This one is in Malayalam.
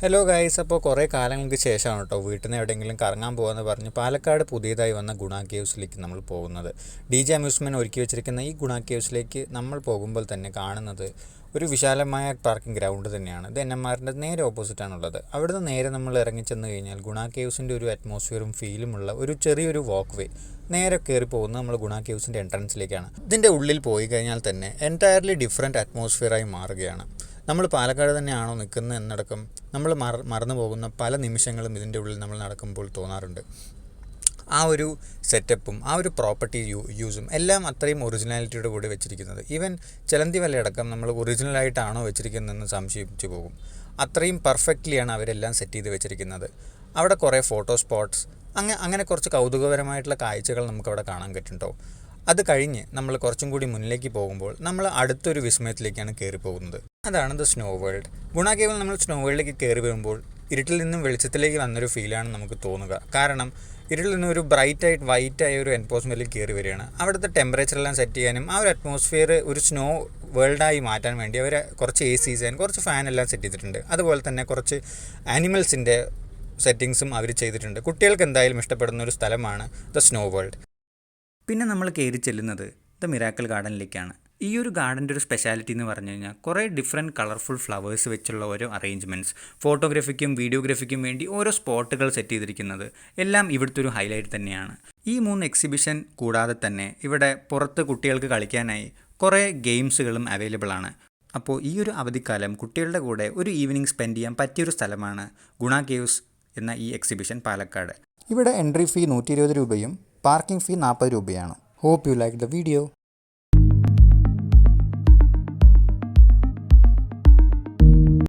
ഹലോ ഗൈസ്, അപ്പോൾ കുറേ കാലങ്ങൾക്ക് ശേഷമാണ് കേട്ടോ വീട്ടിൽ നിന്ന് എവിടെയെങ്കിലും കറങ്ങാൻ പോകാമെന്ന് പറഞ്ഞ് പാലക്കാട് പുതിയതായി വന്ന ഗുണ കേവ്സിലേക്ക് നമ്മൾ പോകുന്നത്. DJ അമ്യൂസ്മെൻറ്റ് ഒരുക്കി വെച്ചിരിക്കുന്ന ഈ ഗുണ കേവ്സിലേക്ക് നമ്മൾ പോകുമ്പോൾ തന്നെ കാണുന്നത് ഒരു വിശാലമായ പാർക്കിംഗ് ഗ്രൗണ്ട് തന്നെയാണ്. ഇത് NMRൻ്റെ നേരെ ഓപ്പോസിറ്റാണുള്ളത്. അവിടുന്ന് നേരെ നമ്മൾ ഇറങ്ങിച്ചെന്ന് കഴിഞ്ഞാൽ ഗുണ കേവ്സിൻ്റെ ഒരു അറ്റ്മോസ്ഫിയറും ഫീലുമുള്ള ഒരു ചെറിയൊരു വാക്ക് വേ നേരെ കയറി പോകുന്നത് നമ്മൾ ഗുണ കേവ്സിൻ്റെ എൻട്രൻസിലേക്കാണ്. ഇതിൻ്റെ ഉള്ളിൽ പോയി കഴിഞ്ഞാൽ തന്നെ എൻറ്റയർലി ഡിഫറെൻറ്റ് അറ്റ്മോസ്ഫിയറായി മാറുകയാണ്. നമ്മൾ പാലക്കാട് തന്നെയാണോ നിൽക്കുന്നത് എന്നടക്കം നമ്മൾ മറന്നു പോകുന്ന പല നിമിഷങ്ങളും ഇതിൻ്റെ ഉള്ളിൽ നമ്മൾ നടക്കുമ്പോൾ തോന്നാറുണ്ട്. ആ ഒരു സെറ്റപ്പും ആ ഒരു പ്രോപ്പർട്ടി യൂസും എല്ലാം അത്രയും ഒറിജിനാലിറ്റിയോട് കൂടി വെച്ചിരിക്കുന്നത്. ഈവൻ ചെലന്തി വലയടക്കം നമ്മൾ ഒറിജിനലായിട്ടാണോ വെച്ചിരിക്കുന്നതെന്ന് സംശയിച്ചു പോകും. അത്രയും പെർഫെക്റ്റ്ലിയാണ് അവരെല്ലാം സെറ്റ് ചെയ്ത് വെച്ചിരിക്കുന്നത്. അവിടെ കുറേ ഫോട്ടോ സ്പോട്ട്സ് അങ്ങനെ കുറച്ച് കൗതുകപരമായിട്ടുള്ള കാഴ്ചകൾ നമുക്കവിടെ കാണാൻ പറ്റുന്നുണ്ടോ. അത് കഴിഞ്ഞ് നമ്മൾ കുറച്ചും കൂടി മുന്നിലേക്ക് പോകുമ്പോൾ നമ്മൾ അടുത്തൊരു വിസ്മയത്തിലേക്കാണ് കയറി പോകുന്നത്. അതാണ് ദ സ്നോ വേൾഡ്. ഗുണ കേവിൽ നമ്മൾ സ്നോ വേൾഡിലേക്ക് കയറി വരുമ്പോൾ ഇരുട്ടിൽ നിന്നും വെളിച്ചത്തിലേക്ക് വന്നൊരു ഫീലാണ് നമുക്ക് തോന്നുക. കാരണം ഇരുട്ടിൽ നിന്നും ഒരു ബ്രൈറ്റായിട്ട് വൈറ്റായ ഒരു അറ്റ്മോസ്ഫിയറിൽ കയറി വരികയാണ്. അവിടുത്തെ ടെമ്പറേച്ചറെല്ലാം സെറ്റ് ചെയ്യാനും ആ ഒരു അറ്റ്മോസ്ഫിയർ ഒരു സ്നോ വേൾഡായി മാറ്റാൻ വേണ്ടി അവർ കുറച്ച് ACs ആൻഡ് കുറച്ച് ഫാനെല്ലാം സെറ്റ് ചെയ്തിട്ടുണ്ട്. അതുപോലെ തന്നെ കുറച്ച് ആനിമൽസിൻ്റെ സെറ്റിങ്സും അവർ ചെയ്തിട്ടുണ്ട്. കുട്ടികൾക്ക് എന്തായാലും ഇഷ്ടപ്പെടുന്ന ഒരു സ്ഥലമാണ് ദ സ്നോ വേൾഡ്. പിന്നെ നമ്മൾ കയറി ചെല്ലുന്നത് ദ മിറാക്കിൾ ഗാർഡനിലേക്കാണ്. ഈ ഒരു ഗാർഡൻ്റെ ഒരു സ്പെഷ്യാലിറ്റി എന്ന് പറഞ്ഞു കഴിഞ്ഞാൽ കുറേ ഡിഫറെൻറ്റ് കളർഫുൾ ഫ്ലവേഴ്സ് വെച്ചുള്ള ഓരോ അറേഞ്ച്മെൻറ്റ്സ്, ഫോട്ടോഗ്രാഫിക്കും വീഡിയോഗ്രാഫിക്കും വേണ്ടി ഓരോ സ്പോട്ടുകൾ സെറ്റ് ചെയ്തിരിക്കുന്നത് എല്ലാം ഇവിടുത്തെ ഒരു ഹൈലൈറ്റ് തന്നെയാണ്. ഈ 3 എക്സിബിഷൻ കൂടാതെ തന്നെ ഇവിടെ പുറത്ത് കുട്ടികൾക്ക് കളിക്കാനായി കുറേ ഗെയിംസുകളും അവൈലബിൾ ആണ്. അപ്പോൾ ഈ ഒരു അവധിക്കാലം കുട്ടികളുടെ കൂടെ ഒരു ഈവനിങ് സ്പെൻഡ് ചെയ്യാൻ പറ്റിയൊരു സ്ഥലമാണ് ഗുണ കേവ്സ് എന്ന ഈ എക്സിബിഷൻ പാലക്കാട്. ഇവിടെ എൻട്രി ഫീ 120 രൂപയും പാർക്കിംഗ് ഫീ 40 രൂപയാണ്. Hope you like the video.